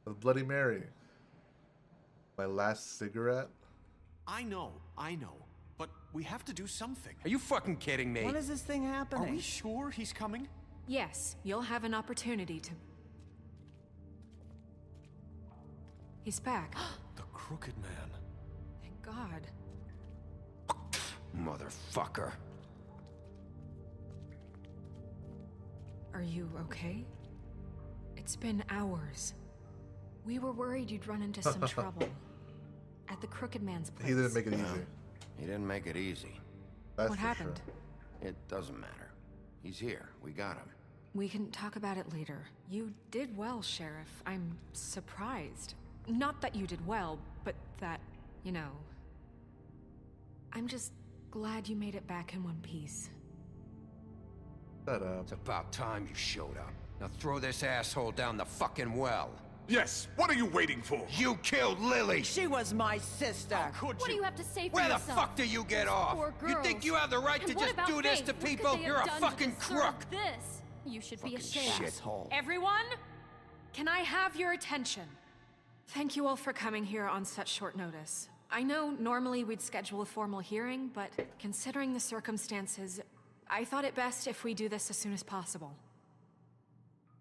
The Bloody Mary. My last cigarette. I know. But we have to do something. Are you fucking kidding me? When is this thing happening? Are we sure he's coming? Yes, you'll have an opportunity to... He's back. The Crooked Man. Thank God. Motherfucker. Are you okay? It's been hours. We were worried you'd run into some trouble. At the Crooked Man's place. He didn't make it easy. He didn't make it easy. That's What for happened? Sure. It doesn't matter. He's here. We got him. We can talk about it later. You did well, Sheriff. I'm surprised. Not that you did well, but that, you know... I'm just glad you made it back in one piece. Shut up. It's about time you showed up. Now throw this asshole down the fucking well. Yes, what are you waiting for? You killed Lily! She was my sister. Could What do you have to say for Where the yourself? fuck do you get off? Poor You think girls. you have the right And to what just about do this Faith? to What could people? they have You're a done to fucking deserve crook! This? You should be Fucking ashamed. shithole. Everyone, can I have your attention? Thank you all for coming here on such short notice. I know normally we'd schedule a formal hearing, but considering the circumstances, I thought it best if we do this as soon as possible.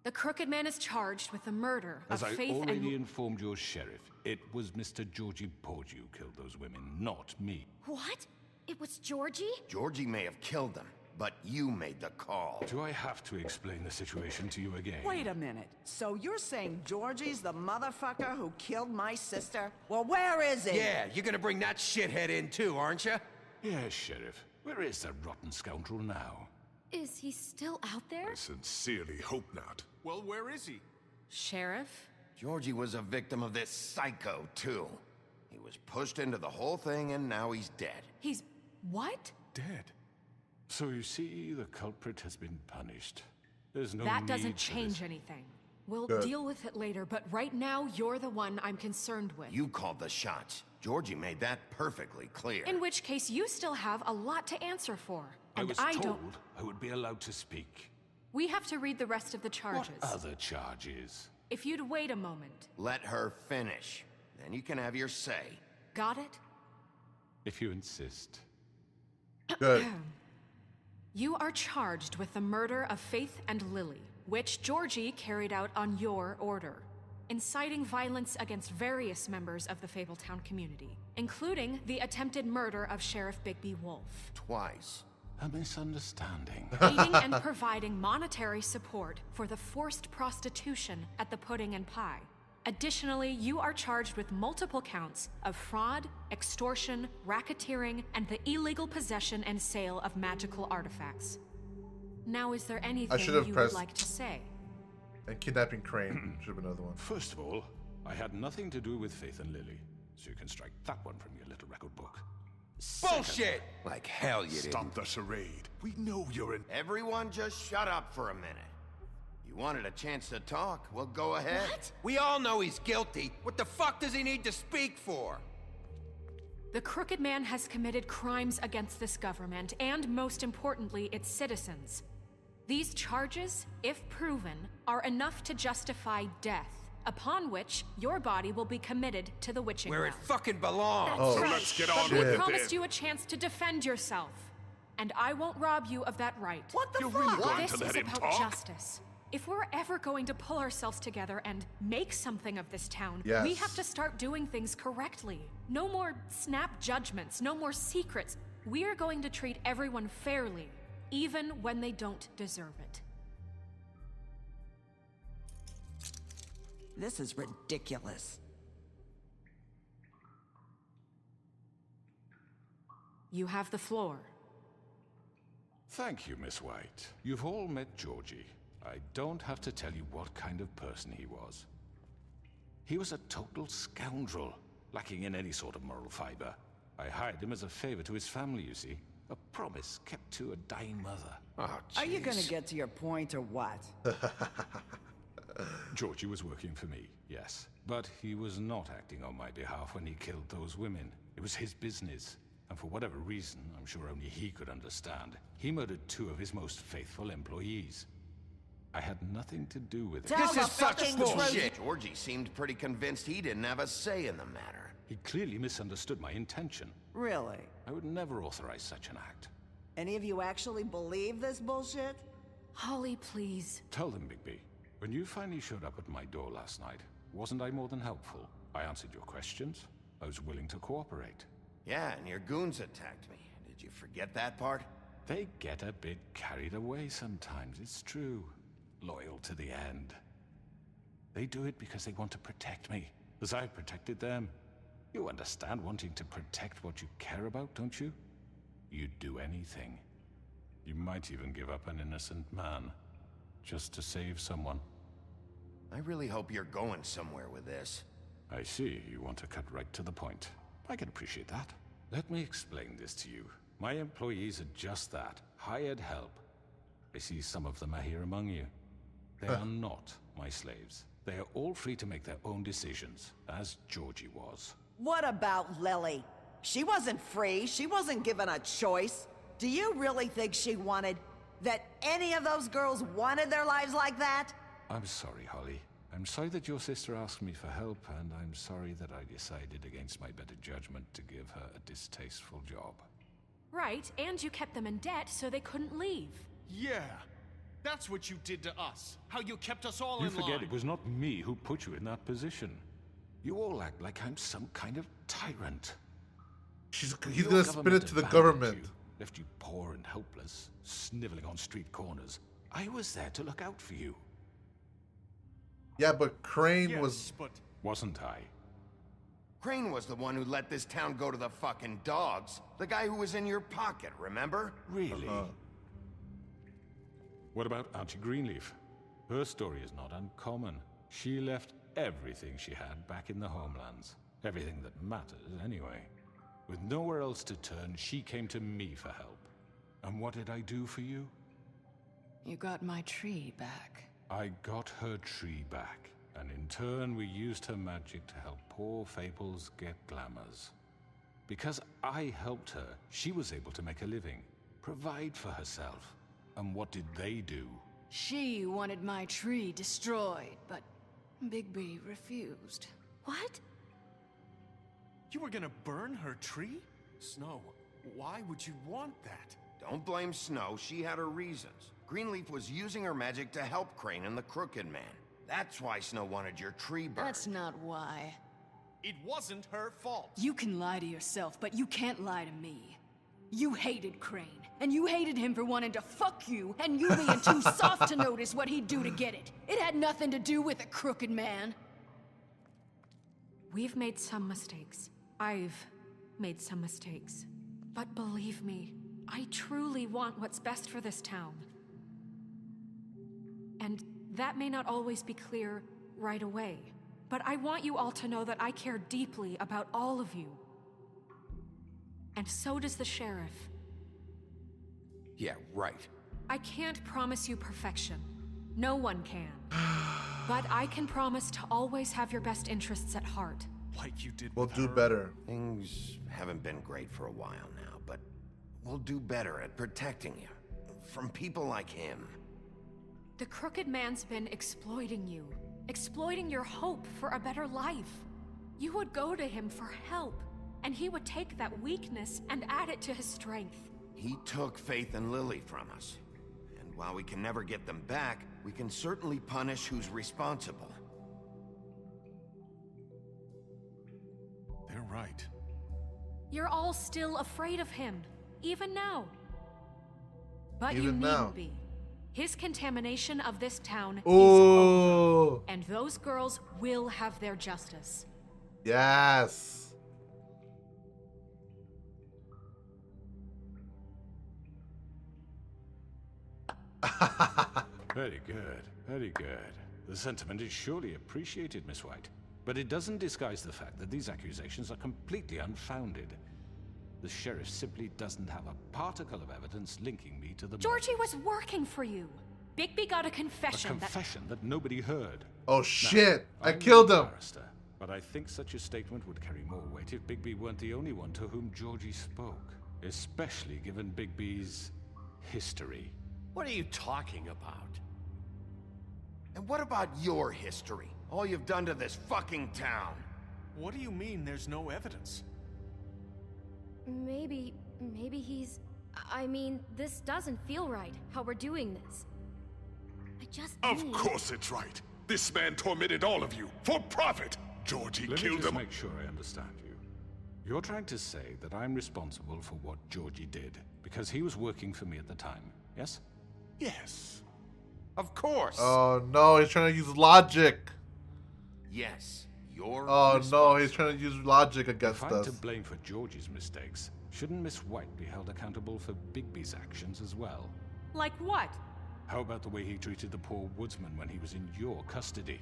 The Crooked Man is charged with the murder As of I Faith already and... informed your sheriff, it was Mr. Georgie Porgy who killed those women, not me. What? It was Georgie? Georgie may have killed them, but you made the call. Do I have to explain the situation to you again? Wait a minute. So you're saying Georgie's the motherfucker who killed my sister? Well, where is he? Yeah, you're gonna bring that shithead in too, aren't you? Yes, Sheriff. Where is that rotten scoundrel now? Is he still out there? I sincerely hope not. Well, where is he? Sheriff? Georgie was a victim of this psycho, too. He was pushed into the whole thing and now he's dead. He's... what? Dead. So you see, the culprit has been punished. There's no That need doesn't for this. change anything. We'll Good. deal with it later, but right now, you're the one I'm concerned with. You called the shots. Georgie made that perfectly clear. In which case, you still have a lot to answer for. I And was I told don't... I would be allowed to speak. We have to read the rest of the charges. What other charges? If you'd wait a moment. Let her finish. Then you can have your say. Got it? If you insist. Good. You are charged with the murder of Faith and Lily, which Georgie carried out on your order, inciting violence against various members of the Fabletown community, including the attempted murder of Sheriff Bigby Wolf, Twice. A misunderstanding. aiding and providing monetary support for the forced prostitution at the Pudding and Pie. Additionally, you are charged with multiple counts of fraud, extortion, racketeering, and the illegal possession and sale of magical artifacts. Now, is there anything should have you pressed- would like to say? And kidnapping Crane should have been another one. First of all, I had nothing to do with Faith and Lily, so you can strike that one from your little record book. Bullshit! Like hell you Stop didn't. the charade. We know you're in. Everyone just shut up for a minute. You wanted a chance to talk? Well, go ahead. What? We all know he's guilty. What the fuck does he need to speak for? The Crooked Man has committed crimes against this government and, most importantly, its citizens. These charges, if proven, are enough to justify death, upon which your body will be committed to the witching Where it well. fucking belongs. That's So right. let's get But on we with it promised then. you a chance to defend yourself, and I won't rob you of that right. What the You're fuck? really going This to let is him about talk? justice. If we're ever going to pull ourselves together and make something of this town, Yes. we have to start doing things correctly. No more snap judgments, no more secrets. We are going to treat everyone fairly, even when they don't deserve it. This is ridiculous. You have the floor. Thank you, Miss White. You've all met Georgie. I don't have to tell you what kind of person he was. He was a total scoundrel, lacking in any sort of moral fiber. I hired him as a favor to his family, you see. A promise kept to a dying mother. Oh, Are you gonna jeez. get to your point or what? Georgie was working for me, yes. But he was not acting on my behalf when he killed those women. It was his business. And for whatever reason, I'm sure only he could understand, he murdered two of his most faithful employees. I had nothing to do with it. Tell This the is such fucking bullshit. Georgie seemed pretty convinced he didn't have a say in the matter. He clearly misunderstood my intention. Really? I would never authorize such an act. Any of you actually believe this bullshit? Holly, please. Tell them, Bigby. When you finally showed up at my door last night, wasn't I more than helpful? I answered your questions. I was willing to cooperate. Yeah, and your goons attacked me. Did you forget that part? They get a bit carried away sometimes, it's true. Loyal to the end. They do it because they want to protect me, as I've protected them. You understand wanting to protect what you care about, don't you? You'd do anything. You might even give up an innocent man, just to save someone. I really hope you're going somewhere with this. I see, you want to cut right to the point. I can appreciate that. Let me explain this to you. My employees are just that, hired help. I see some of them are here among you. They are not my slaves. They are all free to make their own decisions, as Georgie was. What about Lily? She wasn't free. She wasn't given a choice. Do you really think she wanted... that any of those girls wanted their lives like that? I'm sorry, Holly. I'm sorry that your sister asked me for help, and I'm sorry that I decided against my better judgment to give her a distasteful job. Right, and you kept them in debt so they couldn't leave. Yeah. That's what you did to us. How you kept us all You in line. forget it was not me who put you in that position. You all act like I'm some kind of tyrant. He's Your gonna spin it to the abandoned government. you, left you poor and helpless, sniveling on street corners. I was there to look out for you. Yeah, but Crane Yes, was... but Wasn't I? Crane was the one who let this town go to the fucking dogs. The guy who was in your pocket, remember? Really? What about Auntie Greenleaf? Her story is not uncommon. She left everything she had back in the homelands. Everything that matters, anyway. With nowhere else to turn, she came to me for help. And what did I do for you? You got my tree back. I got her tree back, and in turn we used her magic to help poor Fables get glamours. Because I helped her, she was able to make a living, provide for herself. And what did they do? She wanted my tree destroyed, but Bigby refused. What? you were gonna burn her tree? Snow, why would you want that? Don't blame Snow, she had her reasons. Greenleaf was using her magic to help Crane and the Crooked Man. That's why Snow wanted your tree burned. That's not why. It wasn't her fault. You can lie to yourself, but you can't lie to me. You hated Crane, and you hated him for wanting to fuck you, and you being too soft to notice what he'd do to get it. It had nothing to do with a Crooked Man. We've made some mistakes. I've made some mistakes. But believe me, I truly want what's best for this town. And that may not always be clear right away. But I want you all to know that I care deeply about all of you. And so does the sheriff. Yeah, right. I can't promise you perfection. No one can. But I can promise to always have your best interests at heart. Like you did We'll with do her. better. Things haven't been great for a while now, but we'll do better at protecting you. From people like him. The Crooked Man's been exploiting you. Exploiting your hope for a better life. You would go to him for help, and he would take that weakness and add it to his strength. He took Faith and Lily from us. And while we can never get them back, we can certainly punish who's responsible. They're right. You're all still afraid of him, even now. But you Even now. needn't be. His contamination of this town is Oh, over, and those girls will have their justice. yes. Very good, very good. The sentiment is surely appreciated, Miss White. But it doesn't disguise the fact that these accusations are completely unfounded. The sheriff simply doesn't have a particle of evidence linking me to the Georgie was working for you. Bigby got a confession, a confession that nobody heard. Oh shit! I I'm killed no him. barrister, but I think such a statement would carry more weight if Bigby weren't the only one to whom Georgie spoke. Especially given Bigby's history. What are you talking about? And what about your history? All you've done to this fucking town? What do you mean there's no evidence? Maybe he's... I mean, this doesn't feel right, how we're doing this. I just Of need... course it's right. This man tormented all of you for profit. Georgie Let me killed just him. make sure I understand you. You're trying to say that I'm responsible for what Georgie did because he was working for me at the time, yes? Yes. Of course. Oh no, he's trying to use logic. Yes, you're Oh no, responsible. he's trying to use logic against If I'm us. to blame for Georgie's mistakes, shouldn't Miss White be held accountable for Bigby's actions as well? Like what? How about the way he treated the poor woodsman when he was in your custody?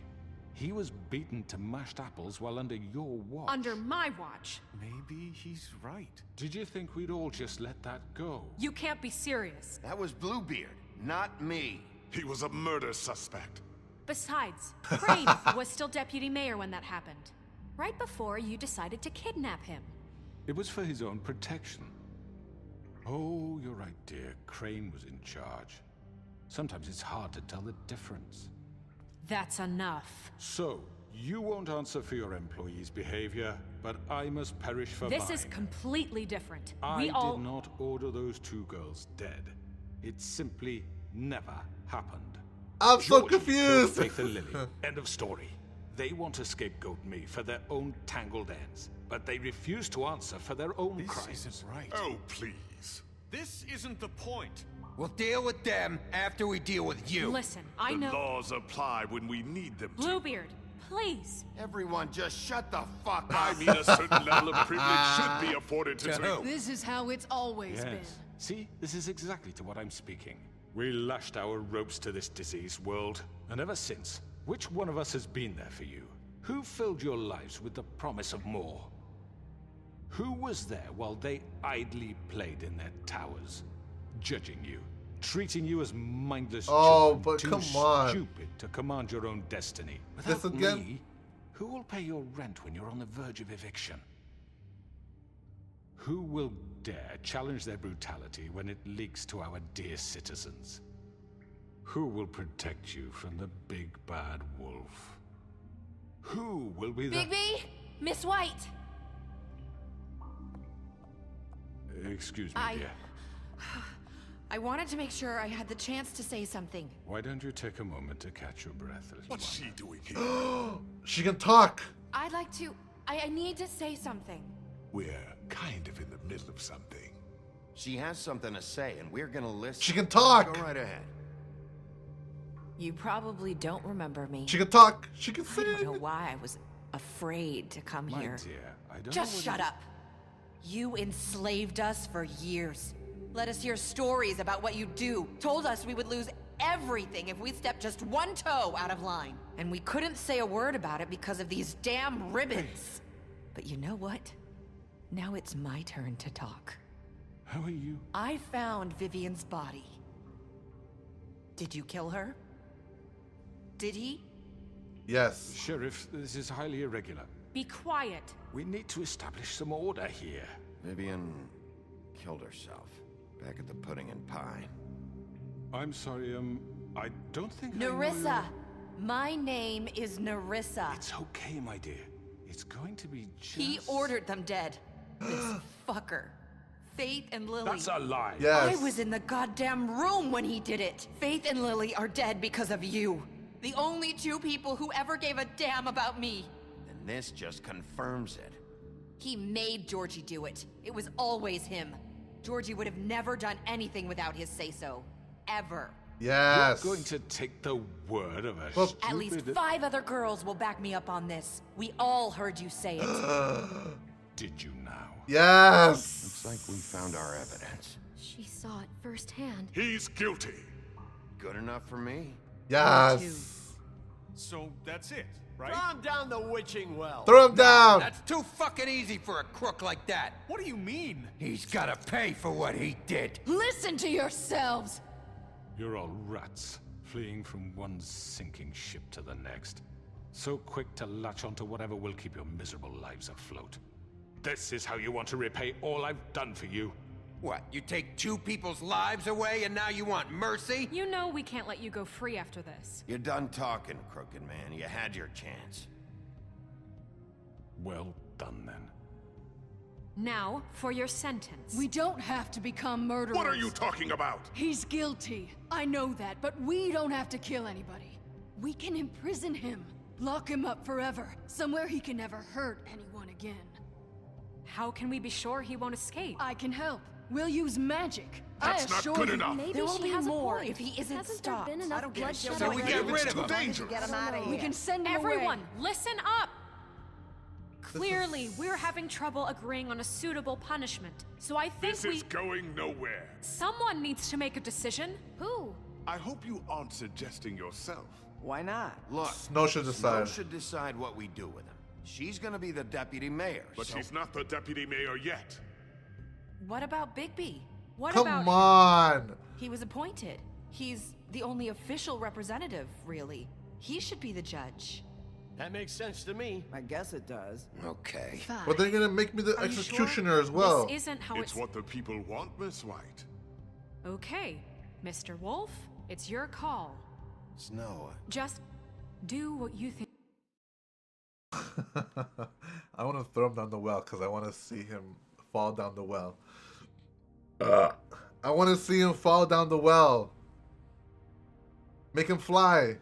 He was beaten to mashed apples while under your watch. Under my watch. Maybe he's right. Did you think we'd all just let that go? You can't be serious. That was Bluebeard, not me. He was a murder suspect. Besides, Crane was still deputy mayor when that happened. Right before you decided to kidnap him. It was for his own protection. Oh, you're right, dear. Crane was in charge. Sometimes it's hard to tell the difference. That's enough. So, you won't answer for your employees' behavior, but I must perish for mine. This is completely different. I We all... did not order those two girls dead. It simply never happened. I'm so Georgie killed confused. Faith and Lily. End of story. They want to scapegoat me for their own tangled ends, but they refuse to answer for their own This crimes. isn't right. Oh, please. This isn't the point. We'll deal with them after we deal with you. Listen, I The know... laws apply when we need them to. Bluebeard, please. Everyone just shut the fuck I up. mean, a certain level of privilege should be afforded to who? This is how it's always been. Yes. See, this is exactly to what I'm speaking. We lashed our ropes to this diseased world, and ever since, which one of us has been there for you? Who filled your lives with the promise of more? Who was there while they idly played in their towers, judging you, treating you as mindless Oh, children, but too come on. stupid to command your own destiny? This Without again? me, who will pay your rent when you're on the verge of eviction? Who will dare challenge their brutality when it leaks to our dear citizens? Who will protect you from the big bad wolf? Who will be the... Bigby! Miss White! Excuse me, dear. I wanted to make sure I had the chance to say something. Why don't you take a moment to catch your breath, little What's one? she doing here? She can talk. I'd like to... I need to say something. We're kind of in the middle of something. She has something to say, and we're gonna listen. She can talk. Go right ahead. You probably don't remember me. She can talk. She can I don't know sing. why I was afraid to come My here. dear, I don't know Just what shut you- up. You enslaved us for years. Let us hear stories about what you do. Told us we would lose everything if we stepped just one toe out of line. And we couldn't say a word about it because of these damn ribbons. But you know what? Now it's my turn to talk. How are you? I found Vivian's body. Did you kill her? Did he? Yes. Sheriff, this is highly irregular. Be quiet. We need to establish some order here. Vivian killed herself back at the Pudding and Pie. I'm sorry, I don't think I know Narissa! your- My name is Narissa. It's okay, my dear. It's going to be just... He ordered them dead. This fucker. Faith and Lily. That's a lie. Yes. I was in the goddamn room when he did it. Faith and Lily are dead because of you. The only two people who ever gave a damn about me. And this just confirms it. He made Georgie do it. It was always him. Georgie would have never done anything without his say-so. Ever. Yes. You're going to take the word of a Well, stupid... At least 5 other girls will back me up on this. We all heard you say it. Did you now? Yes. Looks like we found our evidence. She saw it firsthand. He's guilty. Good enough for me. Yes. So that's it, right? Throw him down the witching well. Throw him down. That's too fucking easy for a crook like that. What do you mean? He's gotta pay for what he did. Listen to yourselves! You're all rats, fleeing from one sinking ship to the next. So quick to latch onto whatever will keep your miserable lives afloat. This is how you want to repay all I've done for you. What, you take 2 people's lives away and now you want mercy? You know we can't let you go free after this. You're done talking, Crooked Man. You had your chance. Well done, then. Now, for your sentence. We don't have to become murderers. What are you talking about? He's guilty. I know that, but we don't have to kill anybody. We can imprison him. Lock him up forever. Somewhere he can never hurt anyone again. How can we be sure he won't escape? I can help. We'll use magic. That's I not assure good you. enough. Maybe There will she be has more a point. if he isn't Hasn't stopped. there been I enough don't give a bloodshed shit So what we they get do. rid of him. Too dangerous. Get him out of here. We can send him Everyone, away. listen up! Clearly, we're having trouble agreeing on a suitable punishment. So I think This is going nowhere. someone needs to make a decision. Who? I hope you aren't suggesting yourself. Why not? Look, Snow should decide. Snow should decide what we do with him. She's gonna be the deputy mayor, But so... she's not the deputy mayor yet. What about Bigby? What Come about on. He was appointed. He's the only official representative, really. He should be the judge. That makes sense to me. I guess it does. Okay. Fine. But they're gonna make me the Are you sure? executioner as well. This isn't how It's what the people want, Miss White. Okay, Mr. Wolf, it's your call. Snow, Just do what you think. I want to throw him down the well because I want to see him fall down the well. I want to see him fall down the well. Make him fly.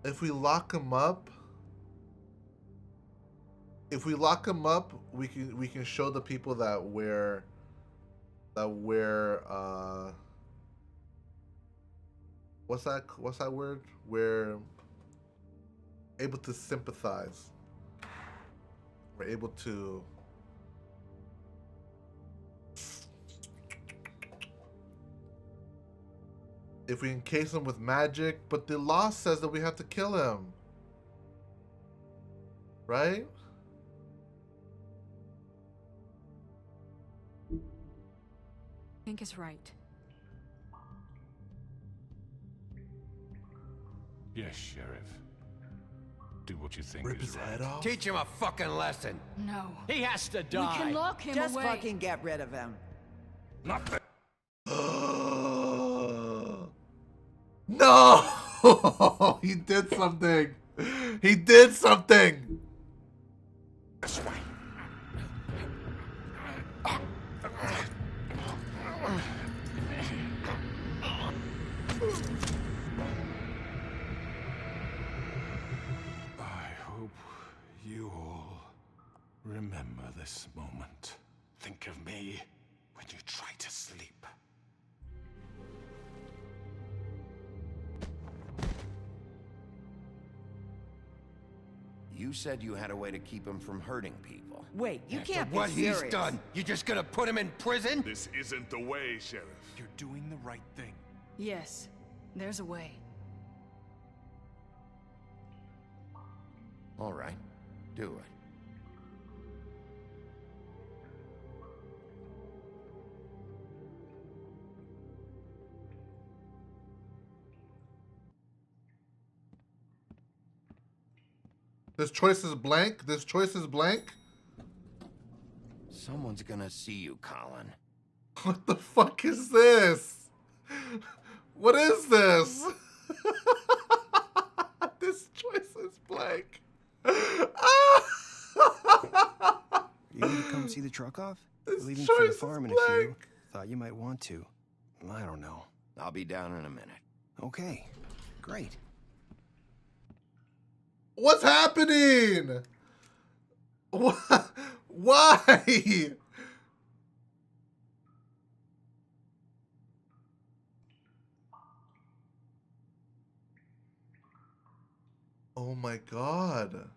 If we lock him up, we can show the people that we're what's that word? We're able to sympathize. We're able to if we encase him with magic, but the law says that we have to kill him. Right? I think is right. Yes, Sheriff. Do what you think Rip is his right. head off? Teach him a fucking lesson. No. He has to We die. can lock him Just away. fucking get rid of him. Not the No! He did something. He did something. this way. I hope you all remember this moment. Think of me when you try to sleep. you said you had a way to keep him from hurting people. Wait, you After can't what be serious. he's done, you just gonna put him in prison? This isn't the way, Sheriff. You're doing the right thing. Yes, there's a way. All right, do it. This choice is blank. This choice is blank. Someone's gonna see you, Colin. What the fuck is this? What is this? This choice is blank. You need to come see the truck off? This Leaving for the choice is farm in a few. blank. Thought you might want to. I don't know. I'll be down in a minute. Okay, great. What's happening? Why? Oh my god.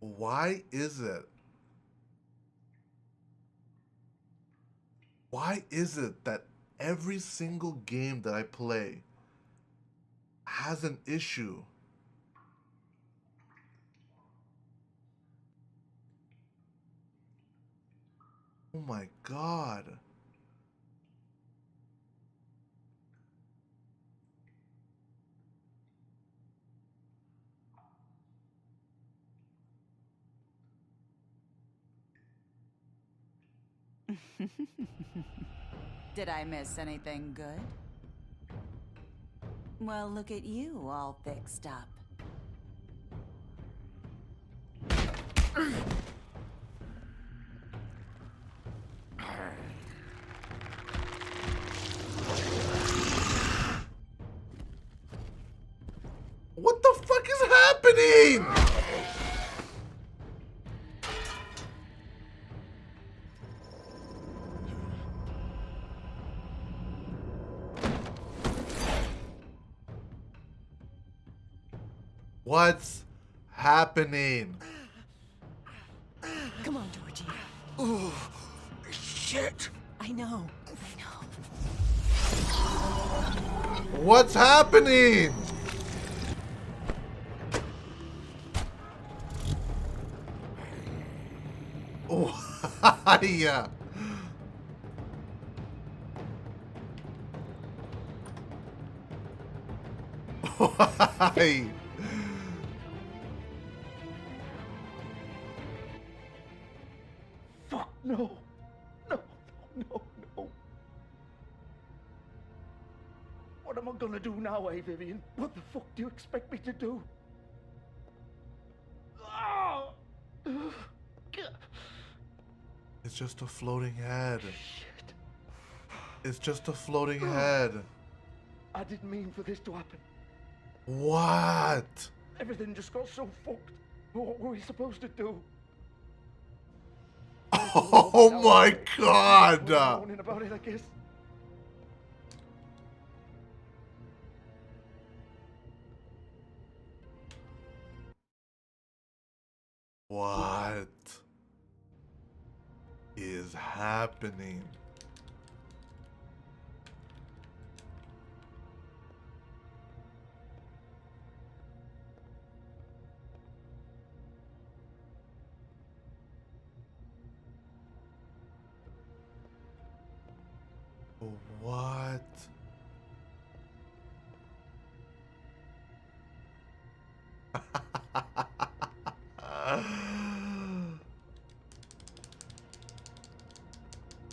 Why is it? Why is it that every single game that I play has an issue? Oh my god. Did I miss anything good? Well, look at you, all fixed up. What the fuck is happening? What's happening? Come on, Georgie. Oh, shit. I know. What's happening? Oh, yeah. Why? Fuck, no. No, no, no. What am I gonna do now, eh, Vivian? What the fuck do you expect me to do? Ah! It's just a floating head. Shit. It's just a floating head. I didn't mean for this to happen. What? Everything just got so fucked. What were we supposed to do? Oh my god! Moaning about it, I guess. What is happening? What?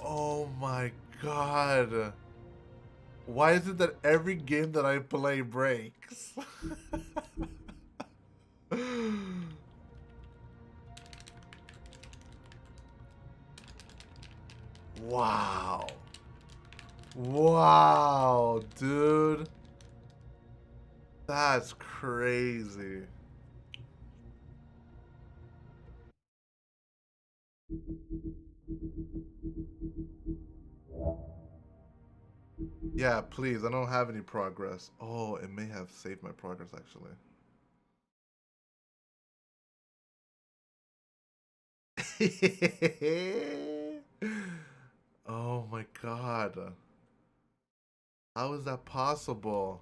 Oh my god. Why is it that every game that I play breaks? Wow. Wow, dude. That's crazy. Yeah, please. I don't have any progress. Oh, it may have saved my progress, actually. Oh my god. How is that possible?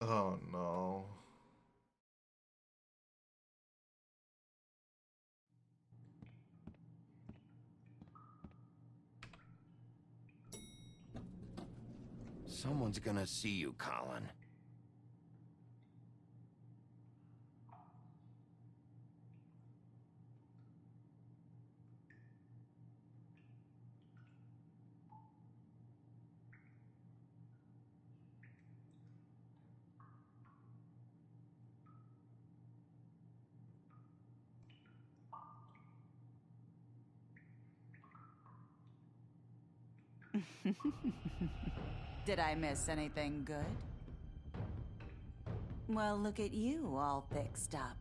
Oh no. Someone's gonna see you, Colin. Did I miss anything good? Well, look at you, all fixed up.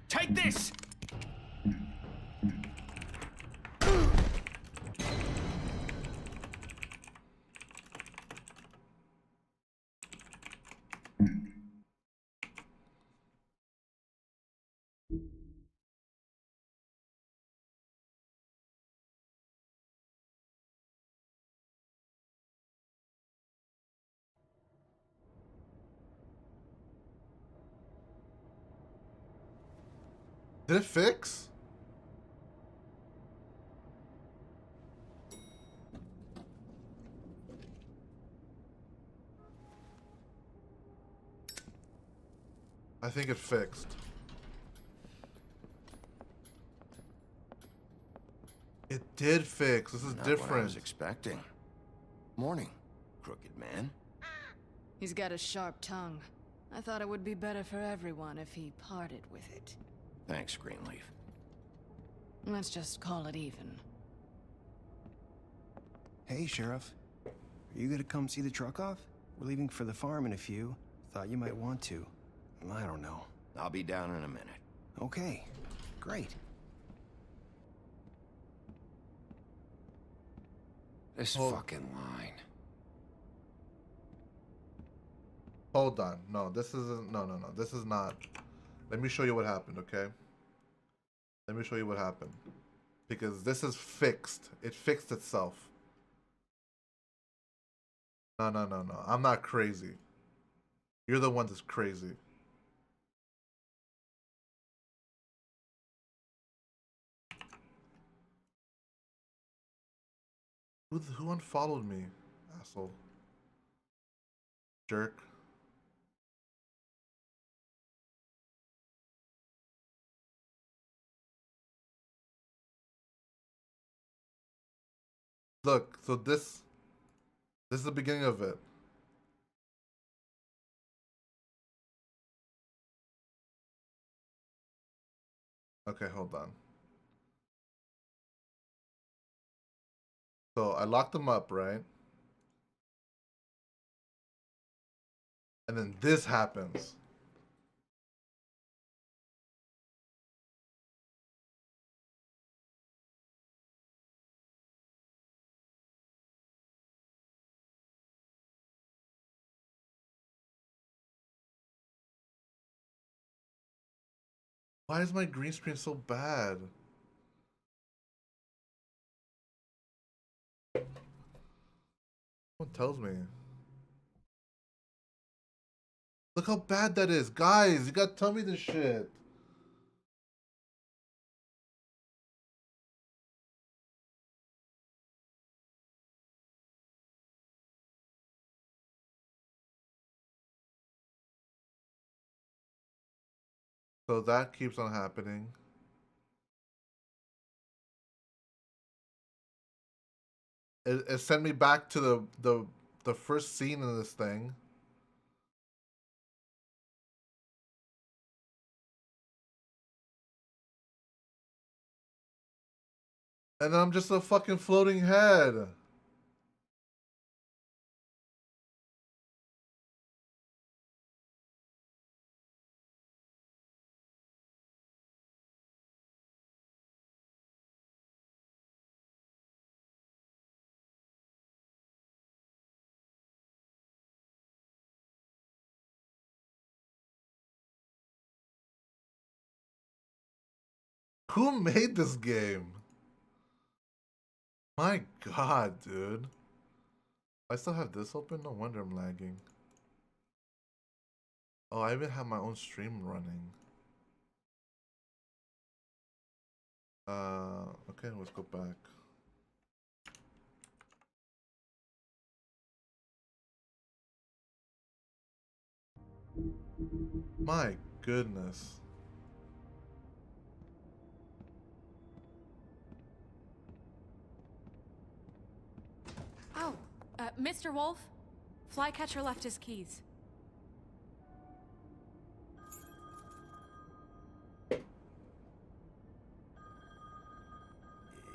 Take this! Did it fix? I think it fixed. It did fix. This is Not different. what I was expecting. Morning, crooked man. He's got a sharp tongue. I thought it would be better for everyone if he parted with it. Thanks, Greenleaf. Let's just call it even. Hey, Sheriff. Are you gonna come see the truck off? We're leaving for the farm in a few. Thought you might want to. I don't know. I'll be down in a minute. Okay, great. This fucking line. Hold on. No, this isn't. No. This is not. Let me show you what happened, okay? Let me show you what happened. Because this is fixed. It fixed itself. No. I'm not crazy. You're the one that's crazy. Who unfollowed me? Asshole. Jerk. Look, so this is the beginning of it. Okay, hold on. So I locked them up, right? And then this happens. Why is my green screen so bad? Someone tells me. Look how bad that is. Guys, you gotta tell me this shit. So that keeps on happening. It sent me back to the first scene in this thing. And then I'm just a fucking floating head. Who made this game? My god, dude. I still have this open? No wonder I'm lagging. Oh, I even have my own stream running. Okay, let's go back. My goodness. Oh, Mr. Wolf? Flycatcher left his keys.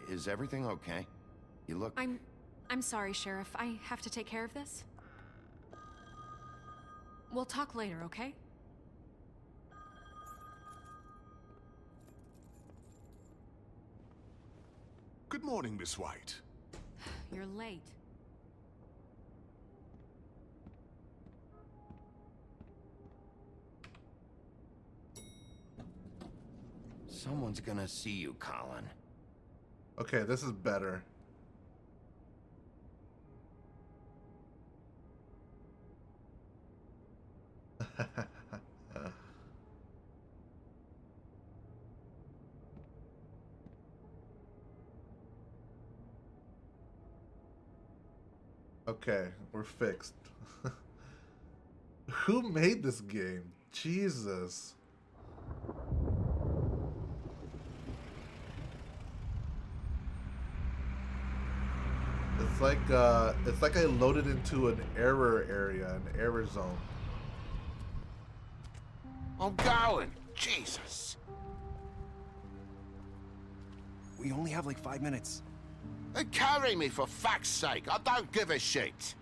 Is everything okay? You look... I'm sorry, Sheriff. I have to take care of this. We'll talk later, okay? Good morning, Miss White. You're late. Someone's gonna see you, Colin. Okay, this is better. Okay, we're fixed. Who made this game? Jesus. It's like I loaded into an error area, an error zone. I'm going. Jesus. We only have like 5 minutes. Carry me for fuck's sake. I don't give a shit.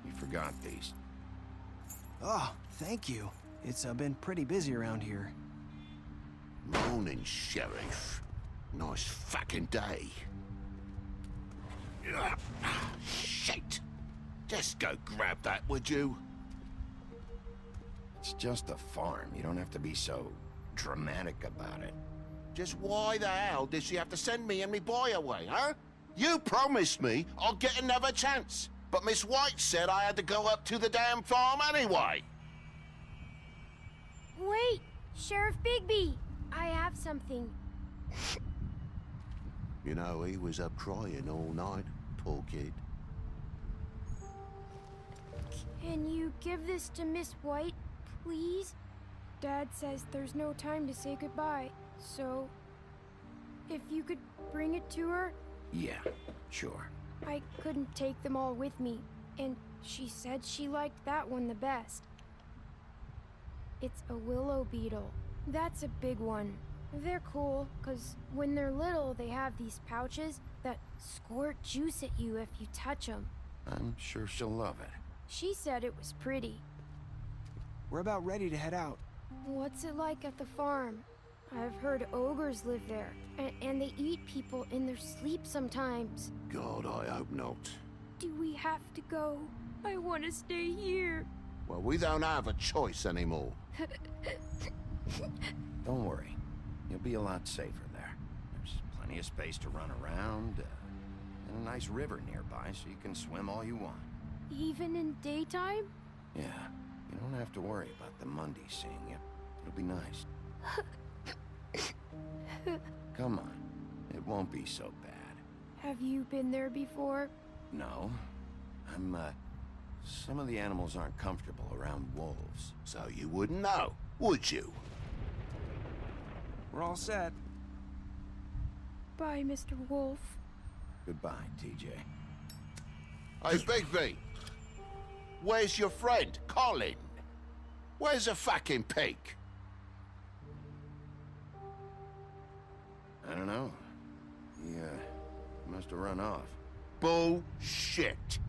You forgot these. Oh, thank you. It's been pretty busy around here. Morning, Sheriff. Nice fucking day. Shit. Just go grab that, would you? It's just a farm. You don't have to be so dramatic about it. Just why the hell did she have to send me and me boy away, huh? You promised me I'd get another chance, but Miss White said I had to go up to the damn farm anyway. Wait, Sheriff Bigby, I have something. You know, he was up crying all night, poor kid. Can you give this to Miss White, please? Dad says there's no time to say goodbye, so if you could bring it to her? Yeah, sure. I couldn't take them all with me, and she said she liked that one the best. It's a willow beetle. That's a big one. They're cool, because when they're little, they have these pouches that squirt juice at you if you touch them. I'm sure she'll love it. She said it was pretty. We're about ready to head out. What's it like at the farm? I've heard ogres live there, and they eat people in their sleep sometimes. God, I hope not. Do we have to go? I want to stay here. Well, we don't have a choice anymore. Don't worry. You'll be a lot safer there. There's plenty of space to run around, and a nice river nearby so you can swim all you want. Even in daytime? Yeah, you don't have to worry about the Monday seeing you. It'll be nice. Come on, it won't be so bad. Have you been there before? No. Some of the animals aren't comfortable around wolves. So you wouldn't know, would you? We're all set. Bye, Mr. Wolf. Goodbye, TJ. Hey, Bigby. Where's your friend, Colin? Where's the fucking pig? I don't know. He, must have run off. Bullshit.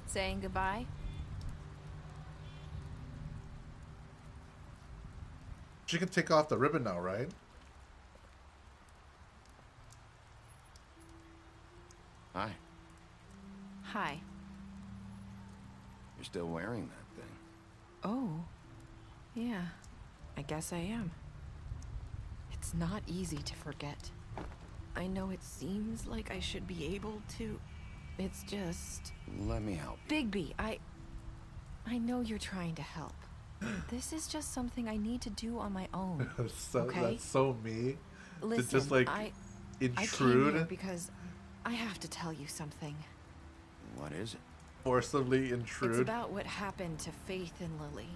Saying goodbye? She can take off the ribbon now, right? Hi. Hi. You're still wearing that thing. Oh. Yeah. I guess I am. It's not easy to forget. I know it seems like I should be able to. It's just... Let me help. Bigby, I know you're trying to help. This is just something I need to do on my own. Okay? That's so me. Listen, to just like I intrude. came here because I have to tell you something. What is it? Forcibly intrude. It's about what happened to Faith and Lily.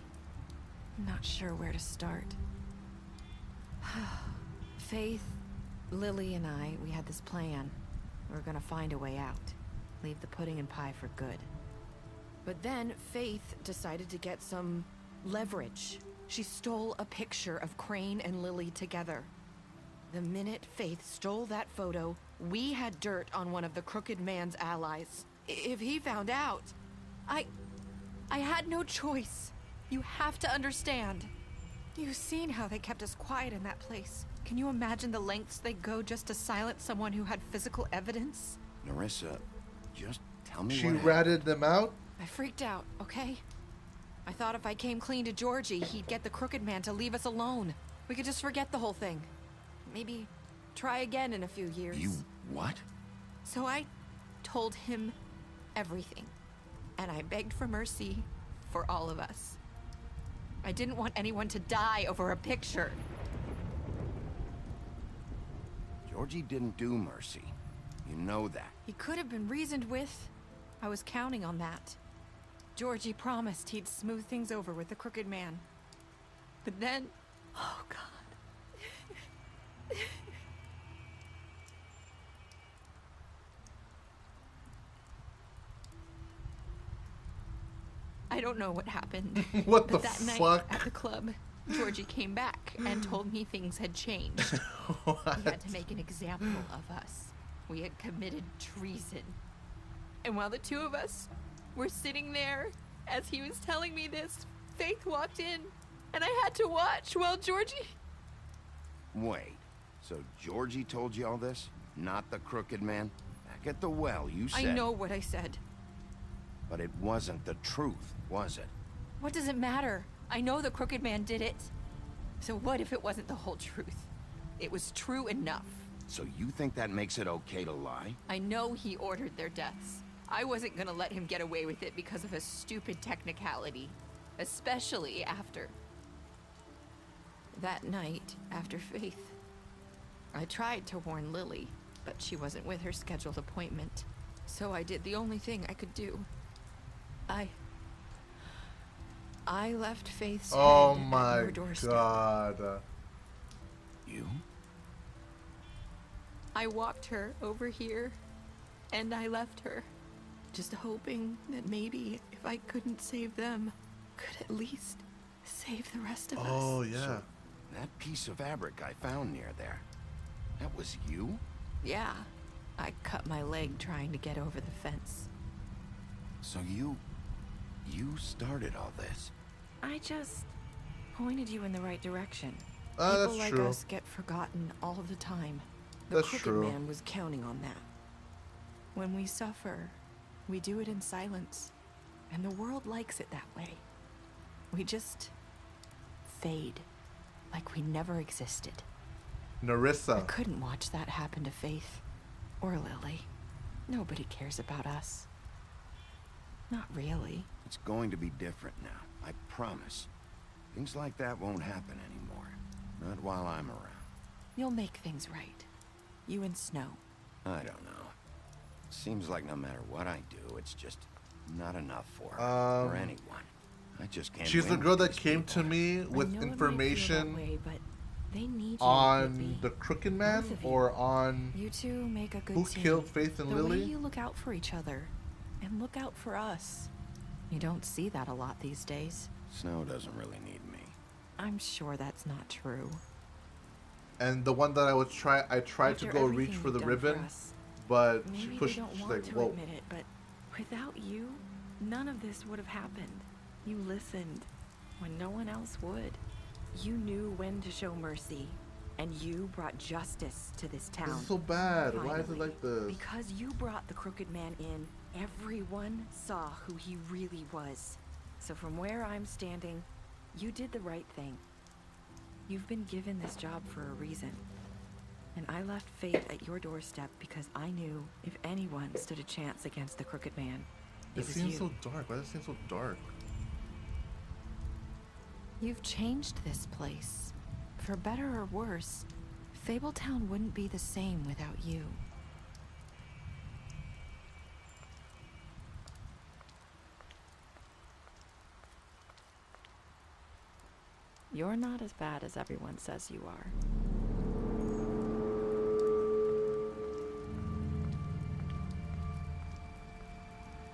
I'm not sure where to start. Faith, Lily, and I, we had this plan. We were gonna find a way out. Leave the pudding and pie for good. But then Faith decided to get some leverage. She stole a picture of Crane and Lily together. The minute Faith stole that photo, we had dirt on one of the Crooked Man's allies. If he found out, I had no choice. You have to understand. You've seen how they kept us quiet in that place. Can you imagine the lengths they go just to silence someone who had physical evidence? Nerissa, just tell me She what ratted them out? I freaked out, okay? I thought if I came clean to Georgie, he'd get the Crooked Man to leave us alone. We could just forget the whole thing. Maybe try again in a few years. You what? So I told him everything. And I begged for mercy for all of us. I didn't want anyone to die over a picture. Georgie didn't do Mercy. You know that. He could have been reasoned with. I was counting on that. Georgie promised he'd smooth things over with the crooked man. But then... Oh, God. I don't know what happened. What but the that night fuck? at the club, Georgie came back and told me things had changed. He had to make an example of us. We had committed treason. And while the two of us were sitting there, as he was telling me this, Faith walked in, and I had to watch while Georgie... Wait, so Georgie told you all this? Not the crooked man? Back at the well, you said... I know what I said. But it wasn't the truth, was it? What does it matter? I know the crooked man did it. So what if it wasn't the whole truth? It was true enough. So you think that makes it okay to lie? I know he ordered their deaths. I wasn't gonna let him get away with it because of a stupid technicality. Especially after... that night, after Faith. I tried to warn Lily, but she wasn't with her scheduled appointment. So I did the only thing I could do. I left Faith's head at your doorstep. God. You? I walked her over here, and I left her. Just hoping that maybe if I couldn't save them, could at least save the rest of us. Oh, yeah. So, that piece of fabric I found near there, that was you? Yeah. I cut my leg trying to get over the fence. So you started all this? I just pointed you in the right direction. That's People like true. us get forgotten all the time. The That's crooked true. man was counting on that. When we suffer, we do it in silence. And the world likes it that way. We just fade. Like we never existed. I Narissa. couldn't watch that happen to Faith. Or Lily. Nobody cares about us. Not really. It's going to be different now, I promise. Things like that won't happen anymore. Not while I'm around. You'll make things right. You and Snow. I don't know. Seems like no matter what I do, it's just not enough for her or anyone. I just can't. She's the win girl with that these came people. to me with I know it may feel that information way, but they need you, on Whitby. the Crooked Man Both of you. or on You two make a good who team. killed Faith and the Lily. way you look out for each other, and look out for us. You don't see that a lot these days. Snow doesn't really need me. I'm sure that's not true. And the one that I tried After to go reach everything for the you've done ribbon, us, but maybe she you pushed. don't She's want like, to "Whoa." admit it, but without you, none of this would have happened. You listened when no one else would. You knew when to show mercy, and you brought justice to this town. This is so bad. Why is it Finally. like this? Because you brought the crooked man in, everyone saw who he really was. So from where I'm standing, you did the right thing. You've been given this job for a reason. And I left Faith at your doorstep because I knew if anyone stood a chance against the crooked man, it It was seems you. so dark. Why does it seem so dark? You've changed this place. For better or worse, Fabletown wouldn't be the same without you. You're not as bad as everyone says you are.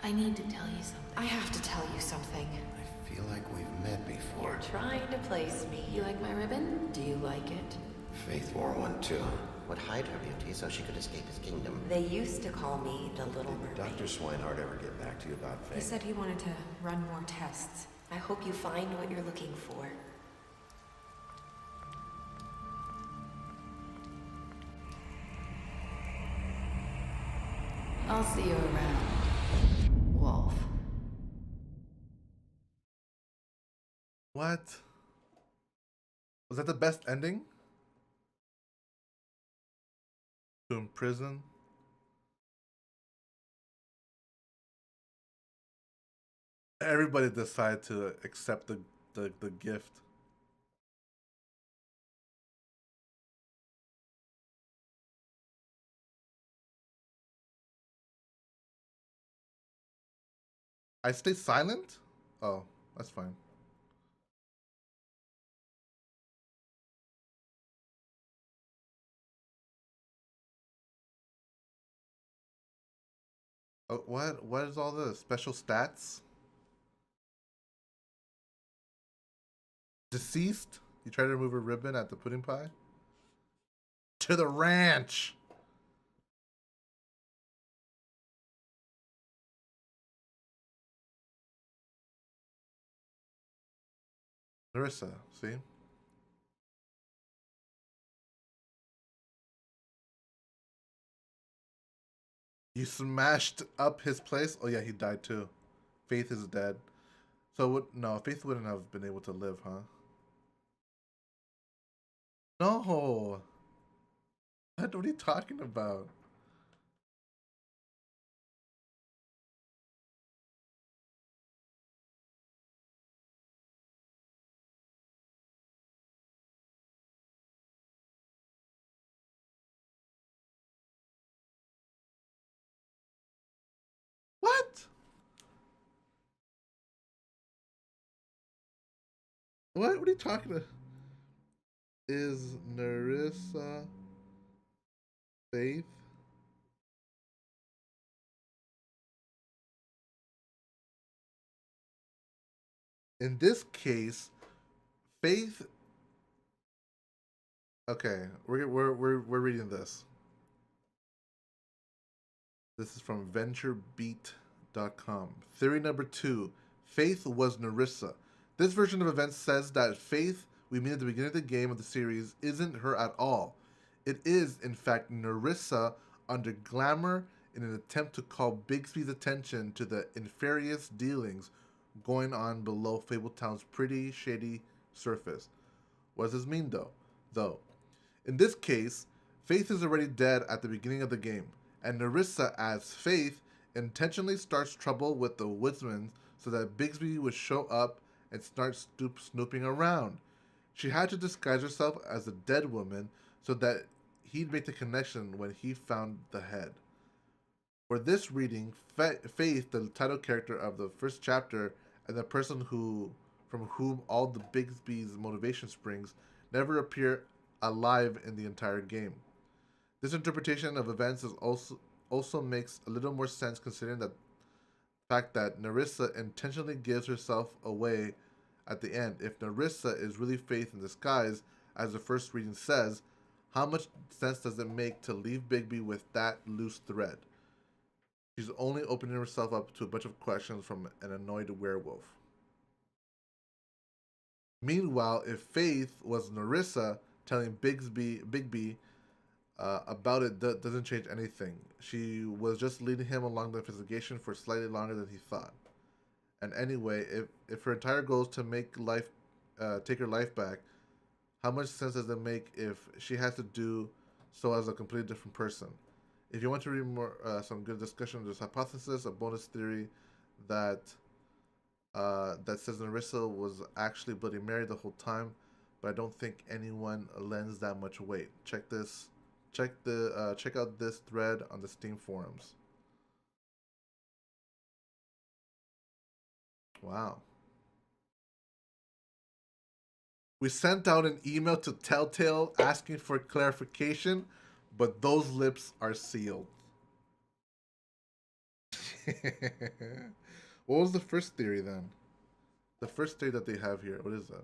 I need to tell you something. I have to tell you something. I feel like we've met before. You're trying to place me. You like my ribbon? Do you like it? Faith wore one too. Would hide her beauty so she could escape his kingdom. They used to call me the Little Mermaid. Dr. Swinehart ever get back to you about He Faith? said he wanted to run more tests. I hope you find what you're looking for. I'll see you around, Wolf. What? Was that the best ending? To imprison? Everybody decided to accept the gift. I stay silent? Oh, that's fine. Oh, what? What is all this? Special stats? Deceased? You try to remove a ribbon at the pudding pie? To the ranch! Narissa, see? You smashed up his place? Oh yeah, he died too. Faith is dead. So what? No, Faith wouldn't have been able to live, huh? No. What are you talking about? What? What are you talking about? Is Narissa Faith? In this case, Faith. Okay, we're reading this. This is from VentureBeat.com. Theory number 2: Faith was Narissa. This version of events says that Faith we meet at the beginning of the game of the series isn't her at all. It is, in fact, Narissa under glamour in an attempt to call Bixby's attention to the nefarious dealings going on below Fabletown's pretty, shady surface. What does this mean, though? In this case, Faith is already dead at the beginning of the game, and Narissa, as Faith, intentionally starts trouble with the woodsmen so that Bixby would show up and start snooping around. She had to disguise herself as a dead woman so that he'd make the connection when he found the head. For this reading, Faith, the title character of the first chapter, and the person from whom all the Bixby's motivation springs, never appear alive in the entire game. This interpretation of events is also makes a little more sense considering the fact that Narissa intentionally gives herself away at the end. If Narissa is really Faith in disguise, as the first reading says, how much sense does it make to leave Bigby with that loose thread? She's only opening herself up to a bunch of questions from an annoyed werewolf. Meanwhile, if Faith was Narissa telling Bigby about it, doesn't change anything. She was just leading him along the investigation for slightly longer than he thought. And anyway, if her entire goal is to take her life back, how much sense does it make if she has to do so as a completely different person? If you want to read more, some good discussion of this hypothesis, a bonus theory that says Narissa was actually Bloody Mary the whole time, but I don't think anyone lends that much weight. Check out this thread on the Steam forums. Wow. We sent out an email to Telltale asking for clarification, but those lips are sealed. What was the first theory then? The first theory that they have here, what is that?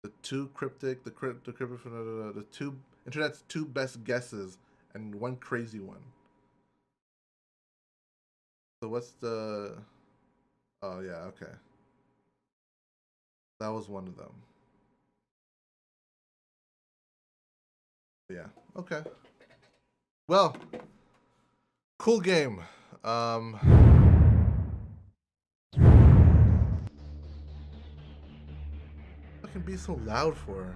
The two cryptic, the two internet's two best guesses and one crazy one. So what's the? Oh yeah, okay. That was one of them. Yeah, okay. Well, cool game. Fucking be so loud for?